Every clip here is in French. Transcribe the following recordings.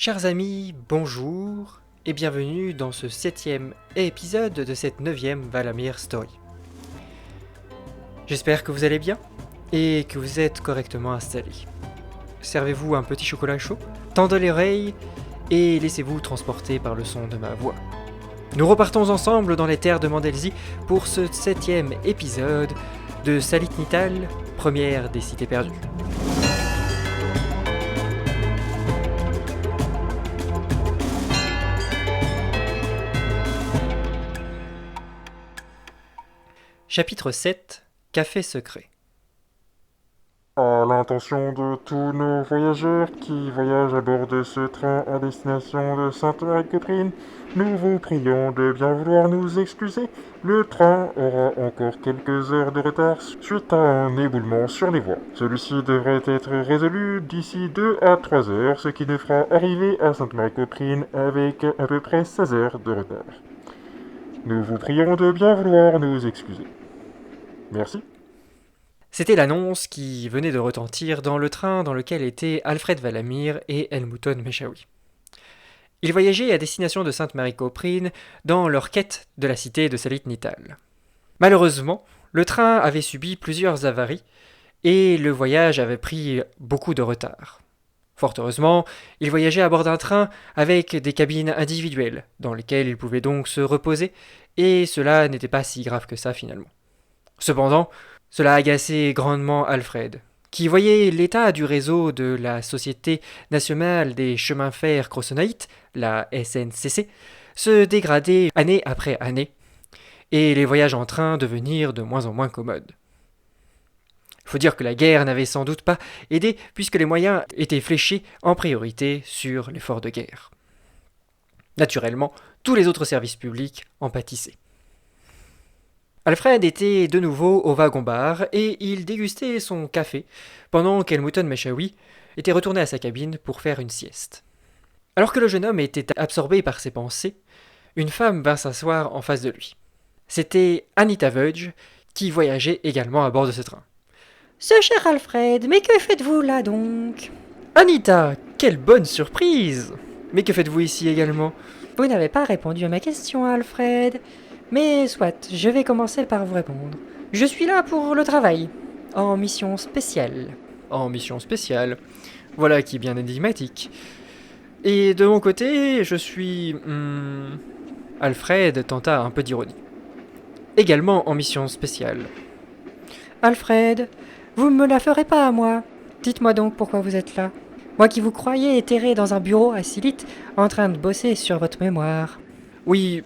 Chers amis, bonjour et bienvenue dans ce 7e épisode de cette 9e Valamir Story. J'espère que vous allez bien et que vous êtes correctement installés. Servez-vous un petit chocolat chaud, tendez l'oreille et laissez-vous transporter par le son de ma voix. Nous repartons ensemble dans les terres de Mandelzi pour ce 7e épisode de Salit Nital, première des cités perdues. Chapitre 7 Café secret. À l'intention de tous nos voyageurs qui voyagent à bord de ce train à destination de Sainte-Marie-Catherine, nous vous prions de bien vouloir nous excuser. Le train aura encore quelques heures de retard suite à un éboulement sur les voies. Celui-ci devrait être résolu d'ici 2 à 3 heures, ce qui nous fera arriver à Sainte-Marie-Catherine avec à peu près 16 heures de retard. Nous vous prions de bien vouloir nous excuser. Merci. C'était l'annonce qui venait de retentir dans le train dans lequel étaient Alfred Valamir et Elmouton Meshaoui. Ils voyageaient à destination de Sainte-Marie-Coprine dans leur quête de la cité de Salit Nital. Malheureusement, le train avait subi plusieurs avaries et le voyage avait pris beaucoup de retard. Fort heureusement, ils voyageaient à bord d'un train avec des cabines individuelles dans lesquelles ils pouvaient donc se reposer et cela n'était pas si grave que ça finalement. Cependant, cela agaçait grandement Alfred, qui voyait l'état du réseau de la Société nationale des chemins fer crossonaïtes, la SNCC, se dégrader année après année, et les voyages en train devenir de moins en moins commodes. Il faut dire que la guerre n'avait sans doute pas aidé, puisque les moyens étaient fléchés en priorité sur l'effort de guerre. Naturellement, tous les autres services publics en pâtissaient. Alfred était de nouveau au wagon-bar et il dégustait son café pendant qu'Elmouton Meshaoui était retourné à sa cabine pour faire une sieste. Alors que le jeune homme était absorbé par ses pensées, une femme vint s'asseoir en face de lui. C'était Anita Vudge qui voyageait également à bord de ce train. « Ce cher Alfred, mais que faites-vous là donc ?»« Anita, quelle bonne surprise! Mais que faites-vous ici également ?»« Vous n'avez pas répondu à ma question, Alfred. Mais soit, je vais commencer par vous répondre. Je suis là pour le travail, en mission spéciale. » En mission spéciale. Voilà qui est bien énigmatique. Et de mon côté, je suis... Alfred tenta un peu d'ironie. Également en mission spéciale. Alfred, vous me la ferez pas à moi. Dites-moi donc pourquoi vous êtes là. Moi qui vous croyais éthéré dans un bureau à Silith, en train de bosser sur votre mémoire. Oui,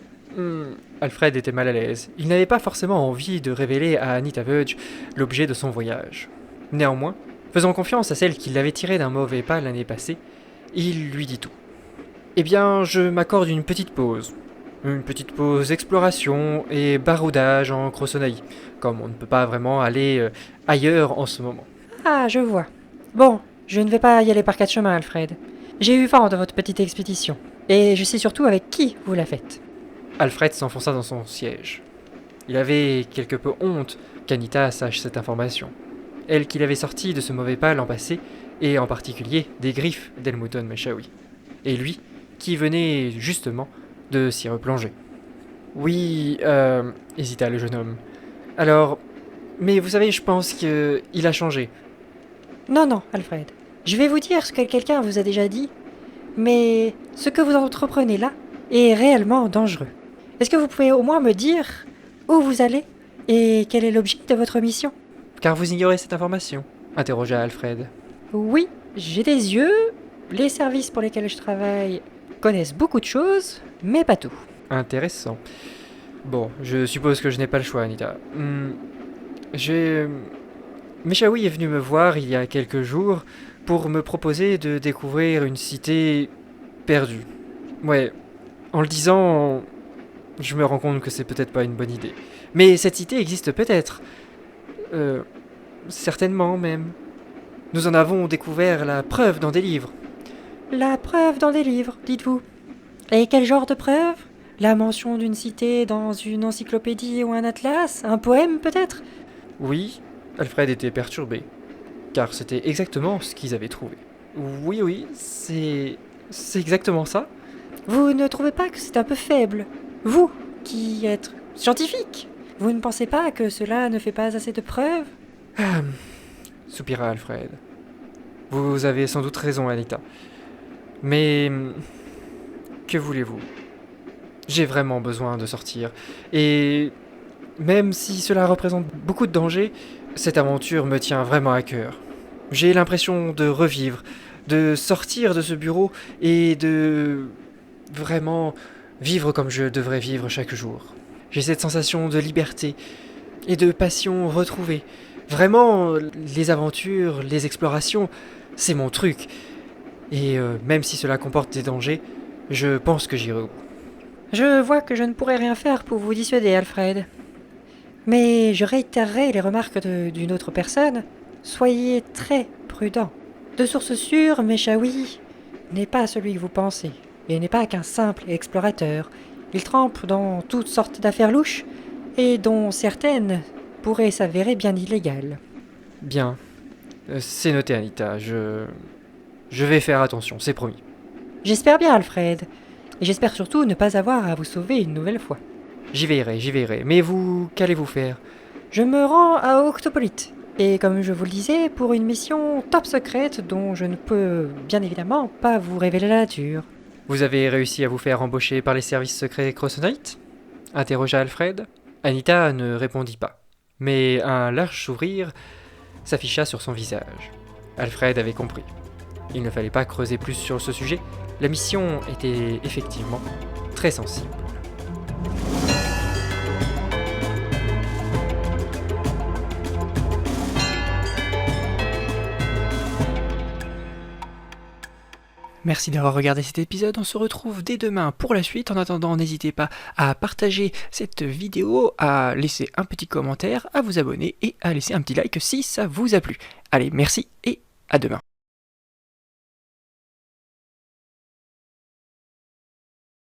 Alfred était mal à l'aise. Il n'avait pas forcément envie de révéler à Anita Vudge l'objet de son voyage. Néanmoins, faisant confiance à celle qui l'avait tiré d'un mauvais pas l'année passée, il lui dit tout. Eh bien, je m'accorde une petite pause. Une petite pause exploration et baroudage en Crossonaï, comme on ne peut pas vraiment aller ailleurs en ce moment. Ah, je vois. Bon, je ne vais pas y aller par 4 chemins, Alfred. J'ai eu vent de votre petite expédition, et je sais surtout avec qui vous la faites. Alfred s'enfonça dans son siège. Il avait quelque peu honte qu'Anita sache cette information. Elle qui l'avait sorti de ce mauvais pas l'an passé, et en particulier des griffes d'Elmouton Meshaoui. Et lui, qui venait justement de s'y replonger. Oui, hésita le jeune homme. Alors, mais vous savez, je pense qu'il a changé. Non, Alfred. Je vais vous dire ce que quelqu'un vous a déjà dit, mais ce que vous entreprenez là est réellement dangereux. Est-ce que vous pouvez au moins me dire où vous allez et quel est l'objet de votre mission ? Car vous ignorez cette information, interrogea Alfred. Oui, j'ai des yeux. Les services pour lesquels je travaille connaissent beaucoup de choses, mais pas tout. Intéressant. Bon, je suppose que je n'ai pas le choix, Anita. Meshaoui est venu me voir il y a quelques jours pour me proposer de découvrir une cité perdue. Ouais, en le disant, je me rends compte que c'est peut-être pas une bonne idée. Mais cette cité existe peut-être. Certainement même. Nous en avons découvert la preuve dans des livres. La preuve dans des livres, dites-vous. Et quel genre de preuve ? La mention d'une cité dans une encyclopédie ou un atlas ? Un poème peut-être ? Oui, Alfred était perturbé, car c'était exactement ce qu'ils avaient trouvé. Oui, c'est c'est exactement ça. Vous ne trouvez pas que c'est un peu faible? Vous, qui êtes scientifique, vous ne pensez pas que cela ne fait pas assez de preuves? Soupira Alfred. Vous avez sans doute raison, Anita. Mais que voulez-vous? J'ai vraiment besoin de sortir. Et même si cela représente beaucoup de dangers, cette aventure me tient vraiment à cœur. J'ai l'impression de revivre, de sortir de ce bureau et de vraiment vivre comme je devrais vivre chaque jour. J'ai cette sensation de liberté et de passion retrouvée. Vraiment, les aventures, les explorations, c'est mon truc. Et même si cela comporte des dangers, je pense que j'irai au bout. Je vois que je ne pourrai rien faire pour vous dissuader, Alfred. Mais je réitérerai les remarques d'une autre personne. Soyez très prudent. De source sûre, Meshaoui n'est pas celui que vous pensez. Il n'est pas qu'un simple explorateur. Il trempe dans toutes sortes d'affaires louches, et dont certaines pourraient s'avérer bien illégales. Bien. C'est noté, Anita. Je vais faire attention, c'est promis. J'espère bien, Alfred. Et j'espère surtout ne pas avoir à vous sauver une nouvelle fois. J'y veillerai. Mais vous, qu'allez-vous faire? Je me rends à Octopolite. Et comme je vous le disais, pour une mission top secrète dont je ne peux bien évidemment pas vous révéler la nature. Vous avez réussi à vous faire embaucher par les services secrets Crossonite? Interrogea Alfred. Anita ne répondit pas. Mais un large sourire s'afficha sur son visage. Alfred avait compris. Il ne fallait pas creuser plus sur ce sujet. La mission était effectivement très sensible. Merci d'avoir regardé cet épisode, on se retrouve dès demain pour la suite. En attendant, n'hésitez pas à partager cette vidéo, à laisser un petit commentaire, à vous abonner et à laisser un petit like si ça vous a plu. Allez, merci et à demain.